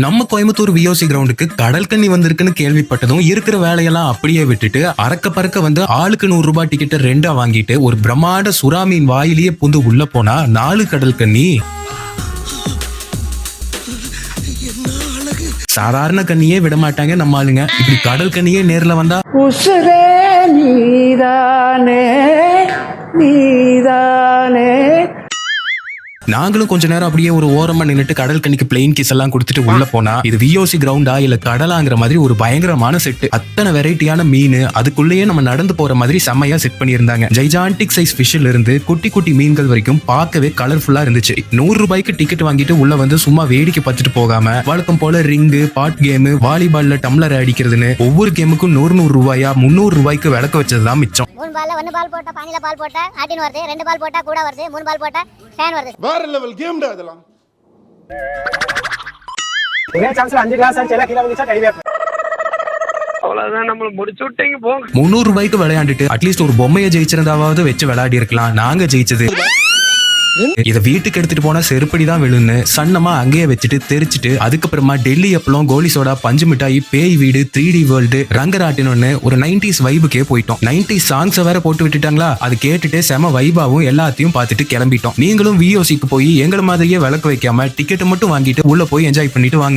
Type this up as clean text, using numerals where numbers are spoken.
நம்ம கோயம்புத்தூர் விஓசி கிரவுண்டுக்கு கடல் கன்னி வந்திருக்குன்னு கேள்விப்பட்டதும் இருக்கிற வேலையெல்லாம் அப்படியே விட்டுட்டு அறக்க பறக்க வந்து ஆளுக்கு 100 ரூபாய் டிக்கெட் 2 வாங்கிட்டு ஒரு பிரம்மாண்ட சுறாமீன் வாயிலேயே புந்து உள்ள போனா 4 கடல் கன்னி. சாதாரண கண்ணியே விட மாட்டாங்க நம்ம ஆளுங்க. இப்படி கடல் கண்ணியே நேர்ல வந்தா உசுரே நீதானே நீதானே. நாங்களும் கொஞ்ச நேரம் அப்படியே ஒரு ஓரமா நின்னுட்டு கடல் கண்ணிக்கு பிளெயின் கிஸ் எல்லாம் கொடுத்துட்டு உள்ள போனா இது விஓசி கிரவுண்டா இல்ல கடலாங்கிற மாதிரி ஒரு பயங்கரமான செட். அத்தனை வெரைட்டியான மீன், அதுக்குள்ளேயே நம்ம நடந்து போற மாதிரி செம்மையா செட் பண்ணியிருந்தாங்க. ஜைஜான்டிக் சைஸ் ஃபிஷ்ல இருந்து குட்டி குட்டி மீன்கள் வரைக்கும் பார்க்கவே கலர்ஃபுல்லா இருந்துச்சு. 100 ரூபாய்க்கு டிக்கெட் வாங்கிட்டு உள்ள வந்து சும்மா வேடிக்கை பார்த்துட்டு போகாம வழக்கம் போல ரிங்கு, பாட் கேம், வாலிபால்ல டம்ளர் அடிக்கிறதுன்னு ஒவ்வொரு கேமுக்கும் 100 ரூபாயா 300 ரூபாய்க்கு விளக்க வச்சதுதான் மிச்சம். 3 பால்ல 1 பால் போட்டா பானில பால் போட்டா ஆட்டின் வருது, 2 பால் போட்டா கூட வருது, 3 பால் போட்டா ஃபேன் வருது. வேற லெவல் கேம்டா இதெல்லாம். ஒரே சான்ஸ்ல 5 கிளாஸ் அடிச்சா கீழ வந்துச்சா கைவே. அவ்வளவுதான், நம்மள முடிச்சு விட்டீங்க போங்க. 300 ரூபாய்க்கு விளையாண்டுட்டு அட்லீஸ்ட் ஒரு பொம்மையை ஜெயிச்சிருந்தாவது வச்சு விளையாடி இருக்கலாம். நாங்க ஜெயிச்சது இதை வீட்டுக்கு எடுத்துட்டு போனா செருப்படிதான் விழுன்னு சன்னமா அங்கேயே வச்சுட்டு தெரிச்சிட்டு அதுக்கப்புறமா டெல்லி அப்பளம், கோலி சோடா, பஞ்சு மிட்டாய், பேய் வீடு, 3D வேர்ல்டு, ரங்கராட்டினு ஒரு 90s வைபுக்கே போயிட்டோம். 90s சாங்ஸை வேற போட்டு விட்டுட்டாங்களா, அது கேட்டுட்டு செம வைபாவும் எல்லாத்தையும் பார்த்துட்டு கிளம்பிட்டோம். நீங்களும் விஓசிக்கு போய் எங்களை மாதிரியே விளக்கு வைக்காம டிக்கெட் மட்டும் வாங்கிட்டு உள்ள போய் என்ஜாய் பண்ணிட்டு வாங்க.